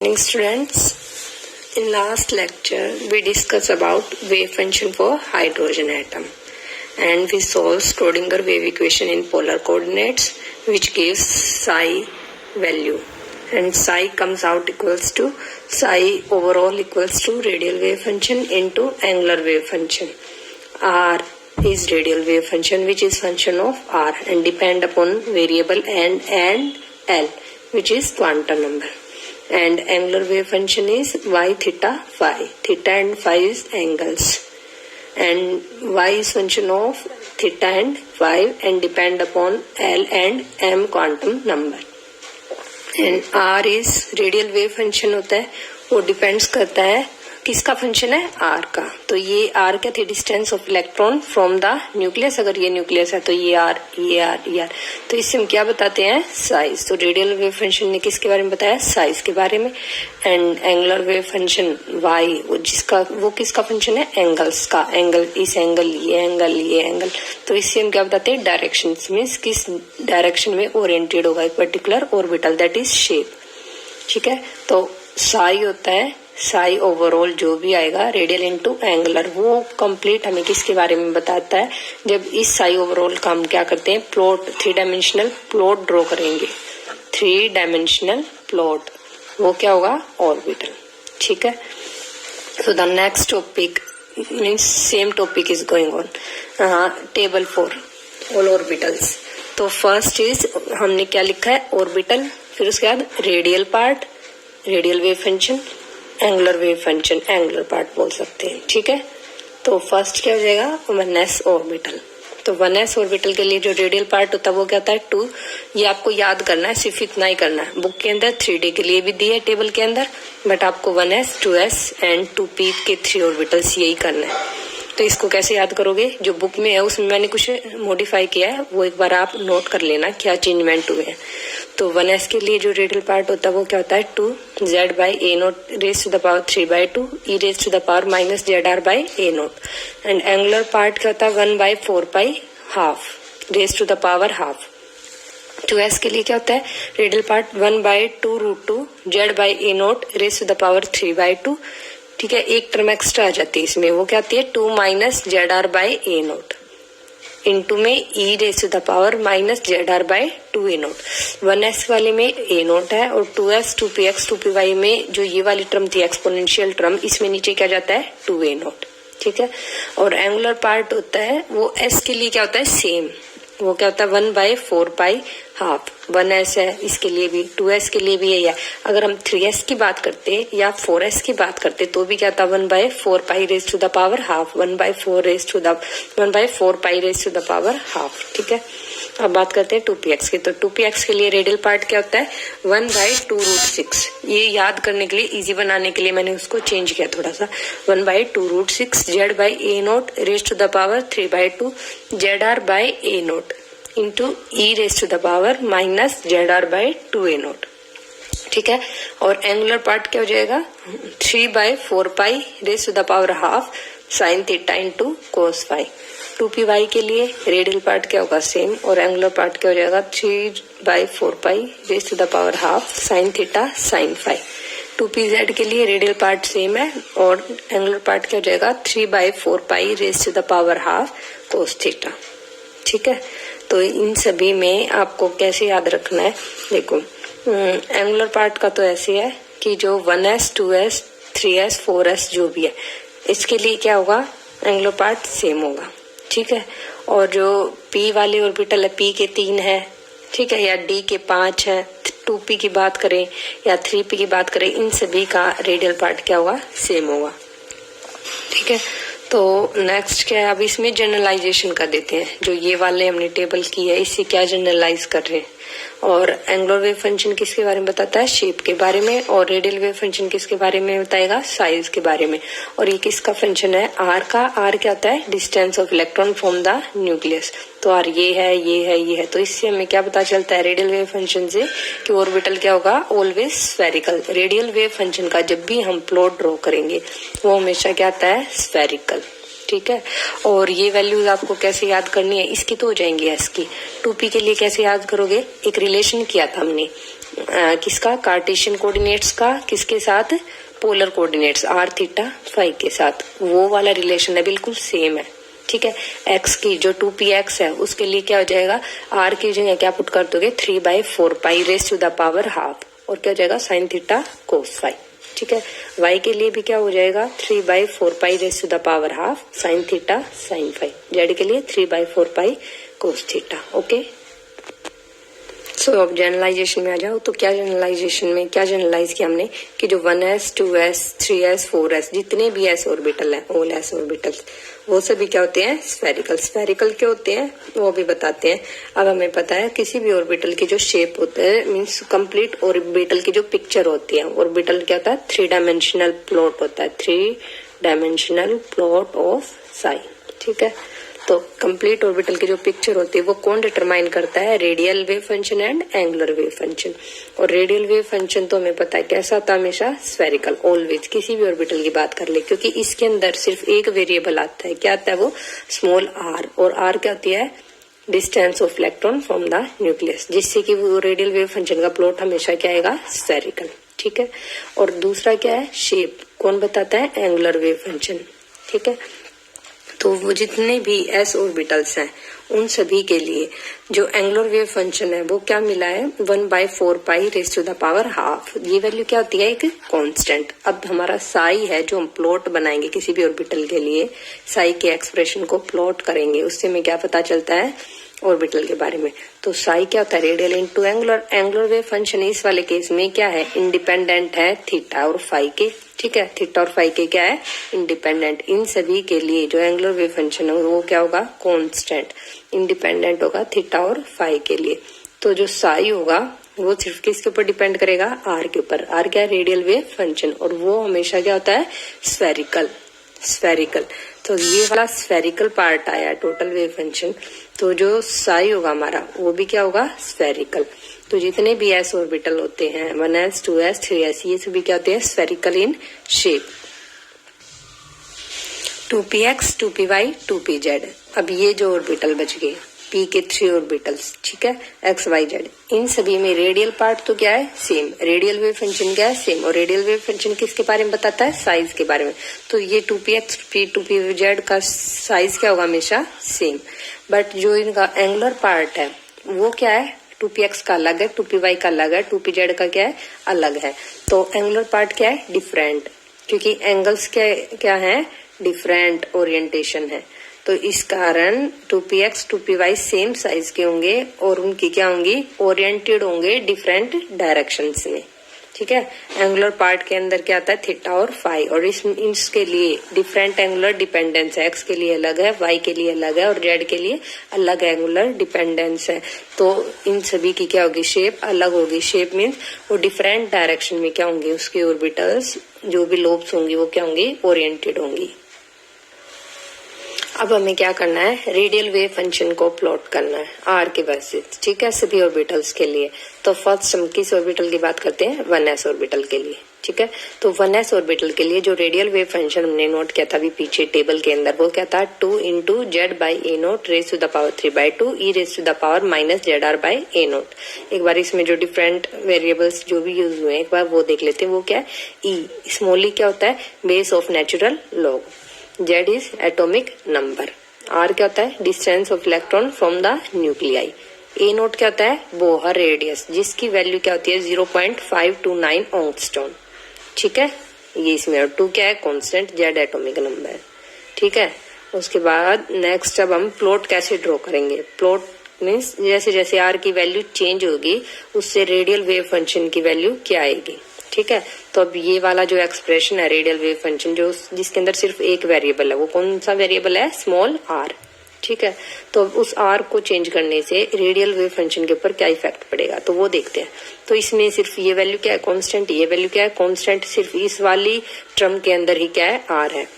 Morning students, in last lecture we discussed about wave function for hydrogen atom and we solved Schrodinger wave equation in polar coordinates which gives psi value, and psi comes out equals to psi overall equals to radial wave function into angular wave function. R is radial wave function which is function of r and depend upon variable n and l which is quantum number, and angular wave function is y theta phi. Theta and phi is angles and y is function of theta and phi and depend upon l and m quantum number, and r is radial wave function होता है, वो depends करता है किसका function है, are का. तो ये आर क्या थे, distance of electron from the nucleus. अगर ये न्यूक्लियस है तो ये आर, ये आर, ये आर. तो इससे हम क्या बताते हैं, साइज. तो रेडियल वेव फंक्शन ने किसके बारे में बताया, साइज के बारे में. And angular wave function Y, वो किसका फंक्शन है, एंगल्स का. एंगल, इस एंगल, ये एंगल, ये एंगल. तो इससे हम क्या बताते हैं, डायरेक्शन. मीन्स किस डायरेक्शन में ओरिएंटेड होगा एक particular orbital, that is shape. ठीक है. तो साई होता है, साई ओवरऑल जो भी आएगा रेडियल इनटू एंगुलर, वो कंप्लीट हमें किसके बारे में बताता है. जब इस साई ओवरऑल का हम क्या करते हैं, प्लॉट, 3 डायमेंशनल प्लॉट ड्रॉ करेंगे. 3 डायमेंशनल प्लॉट, वो क्या होगा, ऑर्बिटल. ठीक है. So the next topic means same topic is going on. Table for all orbitals. तो फर्स्ट इज हमने क्या लिखा है, ऑर्बिटल. फिर उसके बाद radial part, radial wave function, angular wave function, angular part बोल सकते हैं. ठीक है. तो फर्स्ट क्या हो जाएगा, 1s ऑर्बिटल. तो 1s ऑर्बिटल के लिए जो रेडियल पार्ट होता है वो क्या होता है, 2. ये आपको याद करना है, सिर्फ इतना ही करना है. बुक के अंदर 3D के लिए भी दिए है टेबल के अंदर, बट आपको 1s 2s एंड 2p के 3 ऑर्बिटल्स यही करना है. तो इसको कैसे याद करोगे, जो बुक में है उसमें मैंने कुछ मॉडिफाई किया है, वो एक बार आप नोट कर लेना क्या चेंजमेंट हुए हैं. तो 1s के लिए जो रेडियल पार्ट होता है वो क्या होता है, 2z by A naught raise to the power 3/2 e raise to the power minus zr by A naught. And angular part क्या होता है, 1/4π½ raise to the power half. 2s के लिए क्या होता है, radial part 1/2√2 z by A naught raise to the power 3/2. ठीक है. एक टर्म एक्स्ट्रा आ जाती है इसमें, वो क्या आती है, 2 minus zr by A naught into में e raise to the power minus zr by 2 A naught. 1s वाले में ए नोट है और 2s 2px 2py में जो ये वाली टर्म थी एक्सपोनेंशियल टर्म, इसमें नीचे क्या जाता है, 2 ए नोट. ठीक है. और एंगुलर पार्ट होता है वो s के लिए क्या होता है, सेम. वो क्या होता है, 1/4π½ 1s है, इसके लिए भी 2s के लिए भी यही है. अगर हम 3s की बात करते या 4s की बात करते तो भी क्या था, 1/4π raise to the power half, 1/4π raise to the power half. ठीक है. अब बात करते हैं 2px की. तो 2px के लिए रेडियल पार्ट क्या होता है, 1/2√6. ये याद करने के लिए, इजी बनाने के लिए मैंने उसको चेंज किया थोड़ा सा. 1/2√6 z by A naught raise to the power 3/2 zr by A naught into e raise to the power minus zr by 2 A naught. ठीक है. और एंगुलर पार्ट क्या हो जाएगा, 3/4π raise to the power half sine theta into cos phi. 2py के लिए radial part क्या होगा, सेम. और एंगुलर पार्ट क्या हो जाएगा, 3/4π raise to the power half sine theta sine phi. 2pz के लिए रेडियल पार्ट सेम है और एंगुलर पार्ट क्या हो जाएगा, 3/4π raise to the power half cos theta. ठीक है. तो इन सभी में आपको कैसे याद रखना है, देखो एंगुलर पार्ट का तो ऐसे है कि जो 1s 2s 3s 4s जो भी है, इसके लिए क्या होगा, एंगुलर पार्ट सेम होगा. ठीक है. और जो p वाले ऑर्बिटल है, p के 3 है, ठीक है, या d के 5 है, 2p की बात करें या 3p की बात करें, इन सभी का रेडियल पार्ट क्या होगा, सेम होगा. ठीक है. तो नेक्स्ट क्या है, अब इसमें जनरलाइजेशन कर देते हैं. जो ये वाले हमने टेबल की है, इससे क्या जनरलाइज कर रहे हैं. और एंगुलर वेव फंक्शन किसके बारे में बताता है, शेप के बारे में. और रेडियल वेव फंक्शन किसके बारे में बताएगा, साइज के बारे में. और ये किसका फंक्शन है, आर का. आर क्या होता है, distance of electron from the nucleus. तो आर ये है, ये है, ये है. तो इससे हमें क्या पता चलता है रेडियल वेव फंक्शन से कि ऑर्बिटल क्या होगा, always spherical. Radial wave function का जब भी हम प्लॉट ड्रॉ करेंगे वो हमेशा क्या आता है, स्फेरिकल. ठीक है। और ये वैल्यूज आपको कैसे याद करनी है, इसकी तो हो जाएंगी एस की। 2p के लिए कैसे याद करोगे, एक रिलेशन किया था हमने किसका, कार्टेशियन कोऑर्डिनेट्स का, किसके साथ, polar coordinates R theta phi के साथ, वो वाला रिलेशन है, बिल्कुल सेम है। ठीक है। x की जो 2px है उसके लिए क्या हो जाएगा, r की जगह क्या पुट कर दोगे 3/4 pi raise to the power half, और क्या हो जाएगा साइन थीटा कोस फाई। ठीक है। y के लिए भी क्या हो जाएगा 3/4 pi raise to the power half sine theta sine phi. z के लिए 3/4 पाई कोस थीटा। ओके। सो अब जनरलाइजेशन में आ जाओ। तो क्या जनरलाइजेशन में क्या जनरलाइज किया हमने कि जो 1s 2s 3s 4s जितने भी s ऑर्बिटल है, ऑल s ऑर्बिटल्स, वो सभी क्या होते हैं, स्फेरिकल। स्फेरिकल क्या होते हैं वो भी बताते हैं। अब हमें पता है किसी भी ऑर्बिटल की जो शेप होता है, मीन्स कंप्लीट ऑर्बिटल की जो पिक्चर होती है, ऑर्बिटल क्या होता है 3 डायमेंशनल प्लॉट होता है, 3 डायमेंशनल प्लॉट ऑफ साई। ठीक है। तो कंप्लीट ऑर्बिटल की जो पिक्चर होती है वो कौन डिटरमाइन करता है, radial wave function and angular wave function. और रेडियल वेव फंक्शन तो हमें पता है कैसा था, हमेशा स्फेरिकल, ऑलवेज, किसी भी ऑर्बिटल की बात कर ले, क्योंकि इसके अंदर सिर्फ एक वेरिएबल आता है, क्या आता है वो स्मॉल आर, और आर क्या होती है distance of electron from the nucleus, जिससे कि वो रेडियल वेव फंक्शन का प्लॉट हमेशा क्या आएगा, स्फेरिकल। ठीक है। और दूसरा क्या है, शेप कौन बताता है, एंगुलर वेव फंक्शन। ठीक है। तो वो जितने भी एस ऑर्बिटल्स हैं उन सभी के लिए जो एंगुलर वेव फंक्शन है वो क्या मिला है 1/4 pi raise to the power half. ये वैल्यू क्या होती है, एक कांस्टेंट। अब हमारा साई है जो हम प्लॉट बनाएंगे किसी भी ऑर्बिटल के लिए, साई के एक्सप्रेशन को प्लॉट करेंगे, उससे हमें क्या पता चलता है ऑर्बिटल के बारे में। तो साई क्या होता है, radial into angular. Angular wave function इस वाले केस में क्या है, इंडिपेंडेंट है थीटा और फाई के। ठीक है। थीटा और फाई के क्या है, इंडिपेंडेंट। इन सभी के लिए जो एंगुलर वेव फंक्शन है वो क्या होगा, कांस्टेंट, इंडिपेंडेंट होगा थीटा और फाई के लिए। तो जो साई होगा वो सिर्फ किसके ऊपर डिपेंड करेगा, आर के ऊपर। आर क्या है, रेडियल वेव फंक्शन, और वो हमेशा क्या होता है, स्फेरिकल। स्फेरिकल। तो ये वाला स्फेरिकल पार्ट आया टोटल वेव फंक्शन। तो जो साई होगा हमारा वो भी क्या होगा, स्फेरिकल। तो जितने भी एस ऑर्बिटल होते हैं 1s 2s 3s, ये सभी क्या होते हैं, spherical in shape. 2px 2py 2pz। अब ये जो ऑर्बिटल बच गए p के 3 ऑर्बिटल्स, ठीक है, x y z, इन सभी में रेडियल पार्ट तो क्या है, सेम। रेडियल वेव फंक्शन क्या है, सेम। और रेडियल वेव फंक्शन किसके बारे में बताता है, साइज के बारे में। तो ये 2px 2pz का साइज क्या होगा, हमेशा सेम। बट जो इनका एंगुलर पार्ट है वो क्या है, 2px का अलग है, 2py का अलग है, 2pz का क्या है, अलग है। तो एंगुलर पार्ट क्या है, डिफरेंट, क्योंकि एंगल्स क्या है, डिफरेंट ओरिएंटेशन है। तो इस कारण 2px 2py सेम साइज के होंगे और उनकी क्या होंगी, ओरिएंटेड होंगे डिफरेंट डायरेक्शंस में। ठीक है। एंगुलर पार्ट के अंदर क्या आता है, थीटा और फाई, और इसके लिए डिफरेंट एंगुलर डिपेंडेंस है। एक्स के लिए अलग है, वाई के लिए अलग है, और जेड के लिए अलग एंगुलर डिपेंडेंस है। तो इन सभी की क्या होगी, शेप अलग होगी। शेप मीन्स वो डिफरेंट डायरेक्शन में क्या होंगे, उसके ऑर्बिटल्स जो भी लोब्स होंगी वो क्या होंगी, ओरिएंटेड होंगी। अब हमें क्या करना है, रेडियल वेव फंक्शन को प्लॉट करना है आर के बेसिस। ठीक है, सभी ऑर्बिटल्स के लिए। तो फर्स्ट हम किस ऑर्बिटल की बात करते हैं, 1s ऑर्बिटल के लिए। ठीक है। तो 1s ऑर्बिटल के लिए जो रेडियल वेव फंक्शन हमने नोट किया था अभी पीछे टेबल के अंदर, वो क्या था, 2 × z/a0 raise to the power 3/2 e raise to the power -zr/a0। एक बार इसमें जो डिफरेंट वेरिएबल्स जो भी यूज हुए एक बार वो देख लेते हैं। वो क्या है, e स्मॉल e क्या होता है, base of natural log, Z is atomic number, R क्या होता है, distance of electron from the nuclei, A0 क्या होता है, बोहर रेडियस, जिसकी वैल्यू क्या होती है 0.529 एंगस्ट्रॉम। ठीक है, ये इसमें। और 2 क्या है, कांस्टेंट, Z एटॉमिक नंबर। ठीक है। उसके बाद नेक्स्ट अब हम प्लॉट कैसे ड्रॉ करेंगे। प्लॉट मीन्स जैसे जैसे R की वैल्यू चेंज होगी उससे रेडियल वेव फंक्शन की वैल्यू क्या आएगी। ठीक है। तो अब ये वाला जो एक्सप्रेशन है रेडियल वेव फंक्शन, जो जिसके अंदर सिर्फ एक वेरिएबल है, वो कौन सा वेरिएबल है, स्मॉल r। ठीक है। तो उस r को चेंज करने से रेडियल वेव फंक्शन के ऊपर क्या इफेक्ट पड़ेगा, तो वो देखते हैं। तो इसमें सिर्फ ये वैल्यू क्या है, कांस्टेंट, ये वैल्यू क्या है, कांस्टेंट, सिर्फ इस वाली टर्म के अंदर ही क्या है, r है।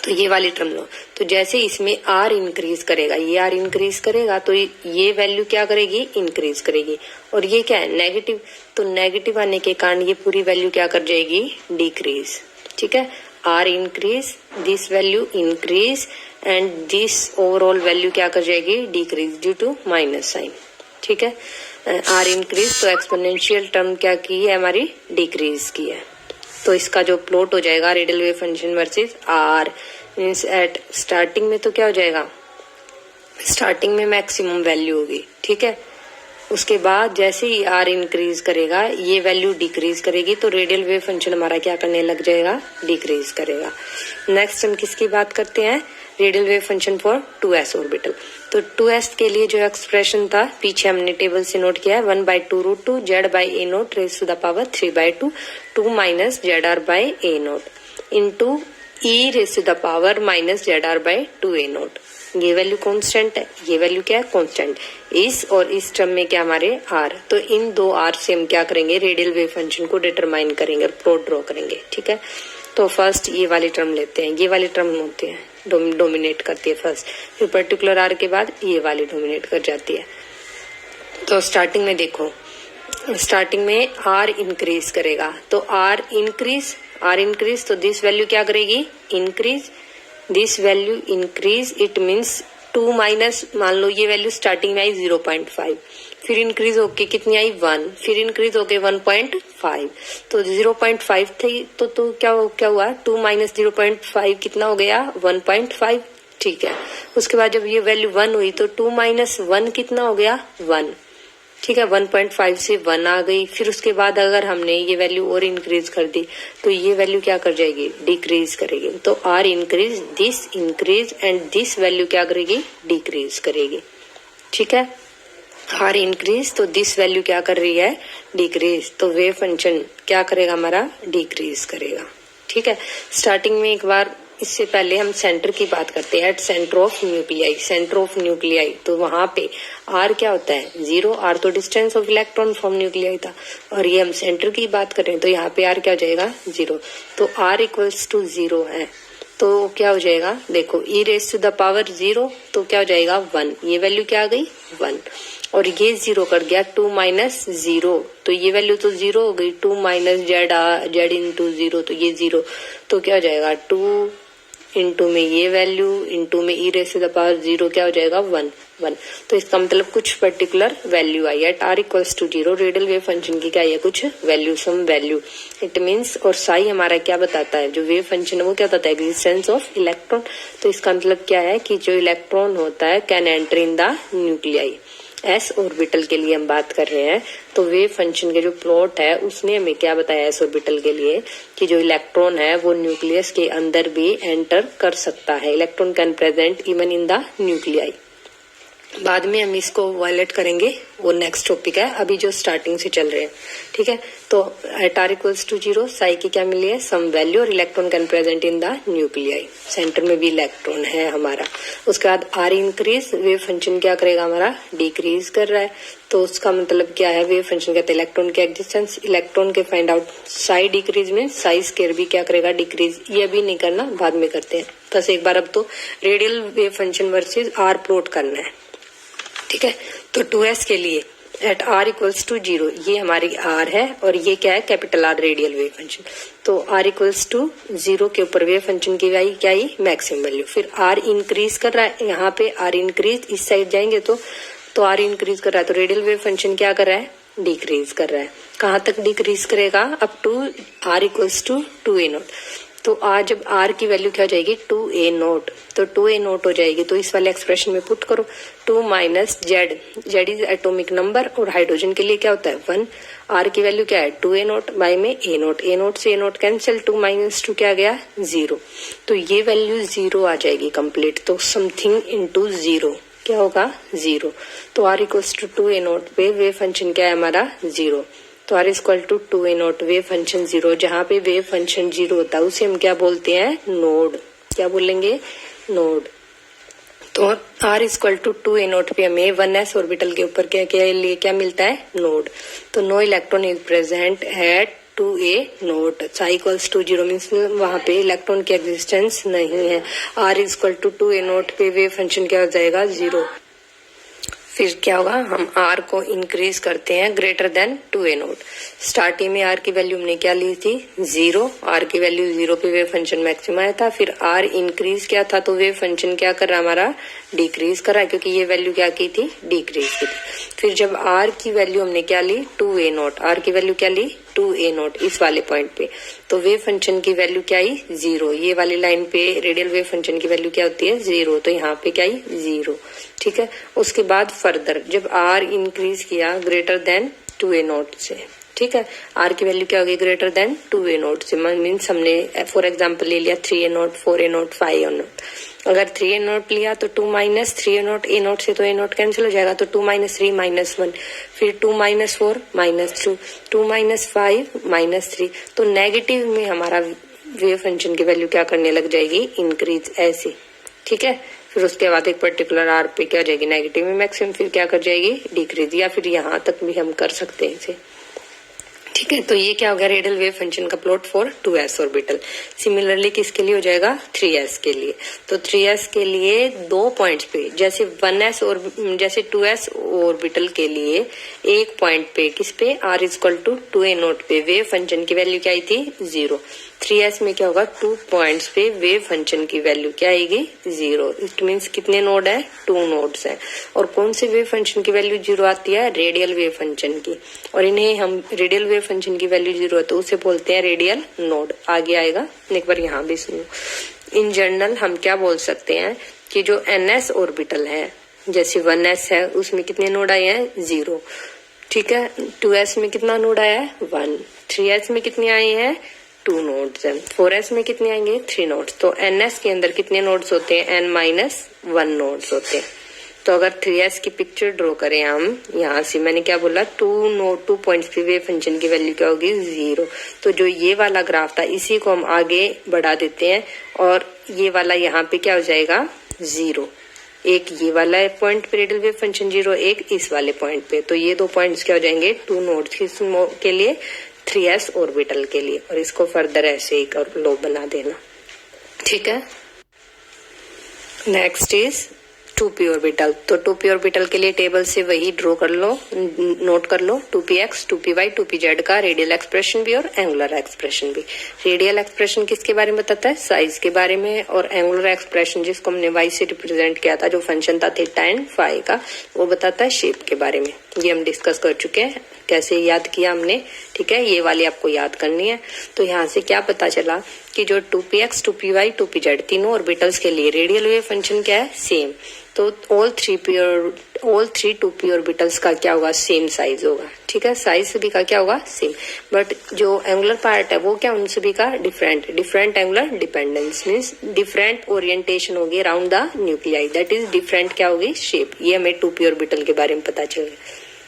तो ये वाली टर्म लो, तो जैसे इसमें r इंक्रीज करेगा, ये r इंक्रीज करेगा तो ये वैल्यू क्या करेगी, इंक्रीज करेगी। और ये क्या है, नेगेटिव, तो नेगेटिव आने के कारण ये पूरी वैल्यू क्या कर जाएगी, डिक्रीज। ठीक है। R increase, this value increase and this overall value क्या कर जाएगी, decrease due to minus sign. ठीक है, आर इंक्रीज तो एक्सपोनेंशियल टर्म क्या की है हमारी, डिक्रीज की है। तो इसका जो प्लॉट हो जाएगा radial wave function versus R, means at starting में तो क्या हो जाएगा, स्टार्टिंग में मैक्सिमम वैल्यू होगी। ठीक है, उसके बाद जैसे ही आर इंक्रीज करेगा ये वैल्यू डिक्रीज करेगी, तो रेडियल वेव फंक्शन हमारा क्या करने लग जाएगा, डिक्रीज करेगा। नेक्स्ट हम किसकी बात करते हैं, radial wave function for 2s orbital. तो 2s के लिए जो एक्सप्रेशन था पीछे हमने टेबल से नोट किया है, 1/2√2 z/a0 raise to the power 3/2 2 minus ZR/a0 into e raise to the power minus ZR/2a0। ये वैल्यू कांस्टेंट है, ये वैल्यू क्या है, कांस्टेंट। इस और इस टर्म में क्या हमारे आर, तो इन दो आर से हम क्या करेंगे, रेडियल वेव फंक्शन को डिटरमाइन करेंगे और प्लॉट ड्रॉ करेंगे। ठीक है, तो फर्स्ट ये वाली टर्म लेते हैं, ये वाली टर्म होती है डोमिनेट करती है फर्स्ट, फिर पर्टिकुलर आर के बाद ये वाली डोमिनेट कर जाती है। तो स्टार्टिंग में देखो, स्टार्टिंग में आर इंक्रीज करेगा, तो आर इंक्रीज तो दिस वैल्यू क्या करेगी, increase, this value increase, it means 2 minus, मान लो ये वैल्यू स्टार्टिंग में आई 0.5, फिर इंक्रीज होके कितनी आई 1, फिर इंक्रीज होके 1.5, तो 0.5 थी तो क्या हुआ, 2 माइनस 0.5 कितना हो गया, 1.5। ठीक है, उसके बाद जब ये वैल्यू 1 हुई तो 2 माइनस 1 कितना हो गया, 1। ठीक है, 1.5 से 1 आ गई, फिर उसके बाद अगर हमने ये वैल्यू और इंक्रीज कर दी तो ये वैल्यू क्या कर जाएगी, डिक्रीज करेगी। तो R increase, this increase and this value क्या करेगी, डिक्रीज करेगी। ठीक है, आर इंक्रीज तो दिस वैल्यू क्या कर रही है, डिक्रीज, तो वेव फंक्शन क्या करेगा हमारा, डिक्रीज करेगा। ठीक है, स्टार्टिंग में एक बार इससे पहले हम सेंटर की बात करते हैं, at centre of nuclei, centre of nuclei, तो वहां पे आर क्या होता है, 0, आर तो distance of electron from nuclei था, और ये हम सेंटर की बात कर रहे हैं तो यहाँ पे आर क्या हो जाएगा, 0, तो आर इक्वल्स टू 0 है, तो क्या हो जाएगा, देखो e raise to the power 0 तो क्या हो जाएगा 1, ये वैल्यू क्या आ गई 1, और ये 0 कट गया, 2 माइनस 0 तो ये वैल्यू तो 0 हो गई, 2 माइनस z इंटू 0 तो ये 0, तो क्या हो जाएगा 2 इंटू में ये वैल्यू इंटू में e raise to the power 0 क्या हो जाएगा 1। तो इसका मतलब कुछ पर्टिकुलर वैल्यू आई है, r equals to 0, radial wave function की क्या है, कुछ value, some value, it means, और साई हमारा क्या बताता है, जो वेव फंक्शन है वो क्या बताता है, एग्जिस्टेंस ऑफ इलेक्ट्रॉन। तो इसका मतलब क्या है कि जो इलेक्ट्रॉन होता है can enter in the nuclei. S orbital के लिए हम बात कर रहे हैं, तो वेव फंक्शन के जो प्लॉट है उसने हमें क्या बताया एस ऑर्बिटल के लिए, कि जो इलेक्ट्रॉन है वो न्यूक्लियस के अंदर भी एंटर कर सकता है, electron can present even in the nuclei. बाद में हम इसको वायलेट करेंगे, वो नेक्स्ट टॉपिक है, अभी जो स्टार्टिंग से चल रहे हैं। ठीक है, तो at r equals to 0 psi की क्या मिली है, सम वैल्यू, और electron can present in the nuclei, centre में भी इलेक्ट्रॉन है हमारा। उसके बाद r इंक्रीज, वेव फंक्शन क्या करेगा हमारा, डिक्रीज कर रहा है, तो उसका मतलब क्या है, वेव फंक्शन कहते हैं इलेक्ट्रॉन के एग्जिस्टेंस, इलेक्ट्रॉन के फाइंड आउट, साई डिक्रीज में साई स्क्वायर भी क्या करेगा, डिक्रीज। ये अभी नहीं करना, बाद में करते हैं, बस एक बार अब तो radial wave function versus are plot करना है। ठीक है, तो 2s के लिए एट r इक्वल्स टू 0, ये हमारी r है और ये क्या है, capital R radial wave function, तो r इक्वल्स टू 0 के ऊपर वेव फंक्शन की वैल्यू क्या है, मैक्सिमम वैल्यू, फिर r इंक्रीज कर रहा है, यहाँ पे r इंक्रीज, इस साइड जाएंगे तो r इंक्रीज कर रहा है, तो रेडियल वेव फंक्शन क्या कर रहा है, डिक्रीज कर रहा है। कहाँ तक डिक्रीज करेगा, up to r equals to 2a0, तो आज जब r की वैल्यू क्या हो जाएगी, 2a0, तो 2a0 हो जाएगी, तो इस वाले एक्सप्रेशन में पुट करो, 2 minus z is atomic number, और हाइड्रोजन के लिए क्या होता है 1, r की वैल्यू क्या है 2a0 बाय में a0 से a0 कैंसिल, 2 माइनस 2 क्या गया 0, तो ये वैल्यू 0 आ जाएगी कंप्लीट, तो समथिंग इनटू 0 क्या होगा 0, तो r इक्वल्स टू 2a0 पे वेव फंक्शन क्या है हमारा 0, तो r equal to 2a0 wave function 0, जहाँ पे वेव फंक्शन 0 होता है उसे हम क्या बोलते हैं, नोड, क्या बोलेंगे, नोड। तो r इक्वल टू 2a0 पे हमें 1s ऑर्बिटल के ऊपर के लिए क्या मिलता है, नोड, तो no electron is present at 2a0, psi equals to 0 means वहां पे इलेक्ट्रॉन की एग्जिस्टेंस नहीं है। r इक्वल टू 2a0 पे वेव फंक्शन क्या हो जाएगा 0। फिर क्या होगा, हम r को इंक्रीज करते हैं ग्रेटर देन 2a0। स्टार्टिंग में r की वैल्यू हमने क्या ली थी 0, r की वैल्यू 0 पे वेव फंक्शन मैक्सिमम आया था। फिर r इंक्रीज क्या था तो वेव फंक्शन क्या कर रहा है हमारा डिक्रीज कर रहा है, क्योंकि ये वैल्यू क्या की थी डिक्रीज की थी। फिर जब r की वैल्यू हमने क्या ली 2a0, r की वैल्यू क्या ली 2a0 इस वाले पॉइंट पे, तो वेव फंक्शन की वैल्यू क्या आई 0। ये वाली लाइन पे रेडियल वेव फंक्शन की वैल्यू क्या होती है 0, तो यहाँ पे क्या आई 0। ठीक है, उसके बाद फर्दर जब r इंक्रीज किया ग्रेटर देन 2a0 से, ठीक है, r की वैल्यू क्या होगी ग्रेटर देन 2a0 से, मीन्स हमने फॉर एग्जांपल ले लिया 3a0, 4a0, 5a0। अगर 3a0 लिया तो 2 माइनस 3a0, a0 से तो a0 कैंसिल हो जाएगा, तो 2 माइनस 3 माइनस 1, फिर 2 माइनस 4 माइनस 2, 2 माइनस 5 माइनस 3, तो नेगेटिव में हमारा वेव फंक्शन की वैल्यू क्या करने लग जाएगी इंक्रीज ऐसे। ठीक है, फिर उसके बाद एक पर्टिकुलर r पे क्या जाएगी नेगेटिव में मैक्सिमम, फिर क्या कर जाएगी डिक्रीज, या फिर यहाँ तक भी हम कर सकते हैं इसे। ठीक है, तो ये क्या हो गया रेडियल वेव फंक्शन का plot for 2s orbital. Similarly किसके लिए हो जाएगा 3s के लिए, तो 3s के लिए दो पॉइंट्स पे, जैसे 1s और जैसे 2s ऑर्बिटल के लिए एक पॉइंट पे किस पे r इक्वल टू 2a0 पे वेव फंक्शन की वैल्यू क्या आई थी 0। 3s में क्या होगा 2 पॉइंट्स पे वेव फंक्शन की वैल्यू क्या आएगी 0। इट मीन्स कितने नोड है 2 नोड्स हैं, और कौन से वेव फंक्शन की वैल्यू 0 आती है रेडियल वेव फंक्शन की, और इन्हें हम रेडियल वेव फंक्शन की वैल्यू 0 है तो उसे बोलते हैं रेडियल नोड। आगे आएगा, एक बार यहाँ भी सुनो। इन जनरल हम क्या बोल सकते हैं कि जो ns ऑर्बिटल है, जैसे 1s है उसमें कितने नोड आए हैं 0। ठीक है, 2s में कितना नोड आया है 1, 3s में कितने आए हैं 2 नोड्स हैं, 4s में कितने आएंगे 3 नोड्स। तो ns के अंदर कितने नोड्स होते हैं n-1 नोड्स होते हैं। तो अगर 3s की पिक्चर ड्रॉ करें हम, यहाँ से मैंने क्या बोला 2 पॉइंट्स पे वेव फंक्शन की वैल्यू क्या होगी 0। तो जो ये वाला ग्राफ था इसी को हम आगे बढ़ा देते हैं, और ये वाला यहाँ पे क्या हो जाएगा 0। एक ये वाला पॉइंट पे रेडियल वेव फंक्शन 0, एक इस वाले पॉइंट पे, तो ये दो पॉइंट्स क्या हो जाएंगे 2 नोड्स के लिए 3s ऑर्बिटल के लिए, और इसको फर्दर ऐसे एक और लो बना देना। ठीक है, नेक्स्ट इज 2p ऑर्बिटल। तो 2p ऑर्बिटल के लिए टेबल से वही ड्रॉ कर लो, नोट कर लो 2px, 2py, 2pz का रेडियल एक्सप्रेशन भी और एंगुलर एक्सप्रेशन भी। रेडियल एक्सप्रेशन किसके बारे में बताता है साइज के बारे में, और एंगुलर एक्सप्रेशन जिसको हमने y से रिप्रेजेंट किया था जो फंक्शन था थीटा एंड फाई का, वो बताता है शेप के बारे में। ये हम डिस्कस कर चुके हैं, कैसे याद किया हमने। ठीक है, ये वाली आपको याद करनी है। तो यहाँ से क्या पता चला कि जो 2px, 2py, 2pz तीनों ऑर्बिटल्स के लिए रेडियल वेव फंक्शन क्या है सेम। तो ऑल थ्री 2p ऑर्बिटल्स का क्या होगा सेम साइज होगा। ठीक है, साइज सभी का क्या होगा सेम, बट जो एंगुलर पार्ट है वो क्या उन सभी का different angular dependence, means different orientation होगी around the nuclei, that is different क्या होगी शेप। ये हमें 2p ऑर्बिटल के बारे में पता चल गया।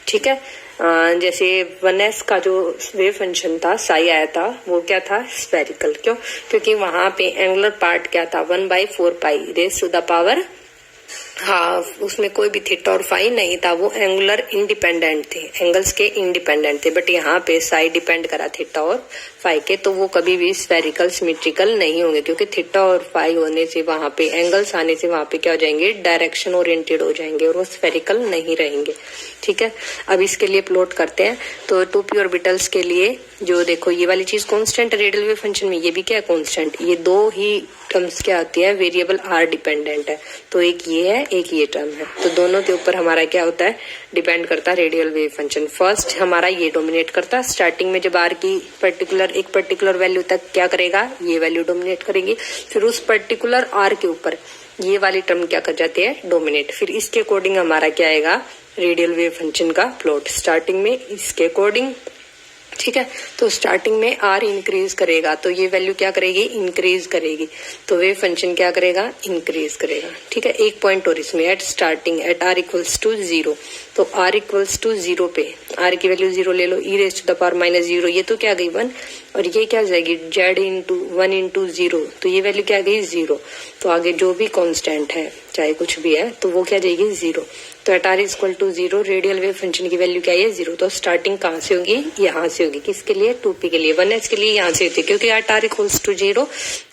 ठीक है, जैसे 1s का जो वेव फंक्शन था साई आया था वो क्या था स्फेरिकल, क्यों, क्योंकि वहां पे एंगुलर पार्ट क्या था 1/4 pi raise to the power half, उसमें कोई भी थीटा और फाई नहीं था, वो एंगुलर इंडिपेंडेंट थे, एंगल्स के इंडिपेंडेंट थे। बट यहाँ पे साई डिपेंड करा थीटा और फाई के, तो वो कभी भी स्फेरिकल सिमेट्रिकल नहीं होंगे, क्योंकि थीटा और फाई होने से वहां पे एंगल्स आने से वहां पे क्या हो जाएंगे डायरेक्शन ओरिएंटेड हो जाएंगे और वो स्फेरिकल नहीं रहेंगे। ठीक है, अब इसके लिए प्लॉट करते हैं। तो 2p ऑर्बिटल्स के लिए जो देखो ये वाली चीज कांस्टेंट रेडियल वेव फंक्शन में, ये भी क्या है कांस्टेंट। ये दो ही टर्म्स क्या आती है वेरिएबल r डिपेंडेंट है, तो एक ये है एक ये टर्म है, तो दोनों के ऊपर हमारा क्या होता है डिपेंड करता है रेडियल वेव फंक्शन। फर्स्ट हमारा ये डोमिनेट करता है स्टार्टिंग में, जब r की एक पर्टिकुलर वैल्यू तक क्या करेगा ये वैल्यू डोमिनेट करेगी, फिर उस पर्टिकुलर r के ऊपर ये वाली टर्म क्या कर जाती है डोमिनेट। फिर इसके अकॉर्डिंग हमारा क्या आएगा रेडियल वेव फंक्शन का प्लॉट, स्टार्टिंग में इसके अकॉर्डिंग। ठीक है, तो स्टार्टिंग में r इंक्रीज करेगा तो ये वैल्यू क्या करेगी इंक्रीज करेगी, तो वेव फंक्शन क्या करेगा इंक्रीज करेगा। ठीक है, एक पॉइंट और इसमें at starting at r equals to 0, तो r इक्वल्स टू 0 पे r की वैल्यू 0 ले लो, e raise to the power -0, ये तो क्या आ गई 1, और ये क्या आ जाएगी z इंटू 1 इंटू 0, तो ये वैल्यू क्या आ गई 0। तो आगे जो भी कांस्टेंट है चाहे कुछ भी है तो वो क्या जाएगी 0। तो at r equal to 0 radial wave function की वैल्यू क्या है 0। तो स्टार्टिंग कहाँ से होगी यहाँ से होगी, किसके लिए 2p के लिए। 1s के लिए यहाँ से होती है, क्योंकि at r equals to 0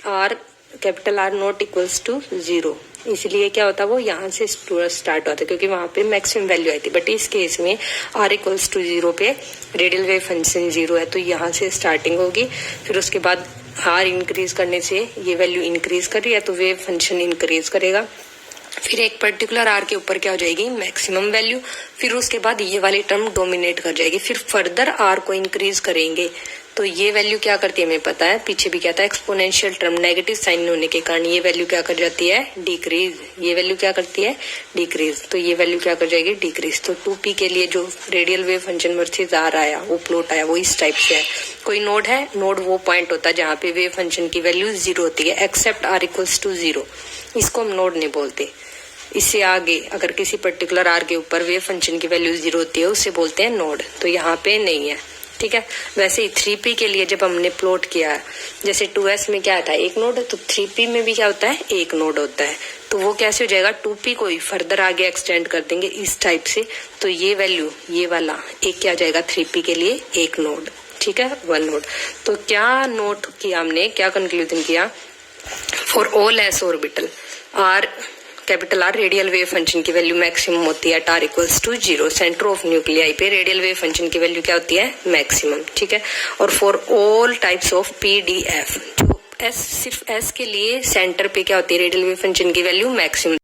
r capital R not equals to 0, इसलिए क्या होता है वो यहाँ से स्टार्ट होता है क्योंकि वहां पे मैक्सिमम वैल्यू आई थी। बट इस केस में r इक्वल्स टू 0 पे रेडियल वेव फंक्शन 0 है तो यहाँ से स्टार्टिंग होगी, फिर उसके बाद r इंक्रीज करने से ये वैल्यू इंक्रीज कर रही है तो वेव फंक्शन इंक्रीज करेगा, फिर एक पर्टिकुलर r के ऊपर क्या हो जाएगी मैक्सिमम वैल्यू, फिर उसके बाद ये वाली टर्म डोमिनेट कर जाएगी, फिर फर्दर r को इंक्रीज करेंगे तो ये वैल्यू क्या करती है हमें पता है, पीछे भी क्या था एक्सपोनेंशियल टर्म नेगेटिव साइन होने के कारण ये वैल्यू क्या कर जाती है डिक्रीज, ये वैल्यू क्या करती है डिक्रीज, तो ये वैल्यू क्या कर जाएगी डिक्रीज। तो 2p के लिए जो radial wave function versus r आया वो प्लॉट आया वो इस टाइप से है। कोई नोड है, नोड वो पॉइंट होता है जहाँ पे वेव फंक्शन की वैल्यू 0 होती है एक्सेप्ट r इक्वल्स टू 0, इसको हम नोड नहीं बोलते। इससे आगे अगर किसी पर्टिकुलर r के ऊपर वेव फंक्शन की वैल्यू 0 होती है उससे बोलते हैं नोड, तो यहाँ पे नहीं है, ठीक है। वैसे ही 3p के लिए जब हमने प्लॉट किया, जैसे 2s में क्या था एक नोड, तो 3p में भी क्या होता है एक नोड होता है, तो वो कैसे हो जाएगा 2p को ही फर्दर आगे एक्सटेंड कर देंगे इस टाइप से, तो ये वैल्यू ये वाला एक क्या जाएगा 3p के लिए एक नोड, ठीक है 1 नोड। तो क्या नोट किया हमने, क्या कंक्लूजन किया, for all s orbital r capital R radial wave function की वैल्यू मैक्सिमम होती है at r equals to 0, centre of nuclei पे रेडियल वेव फंक्शन की वैल्यू क्या होती है मैक्सिमम, ठीक है। और for all types of PDF जो S सिर्फ S के लिए सेंटर पे क्या होती है रेडियल वेव फंक्शन की वैल्यू मैक्सिमम।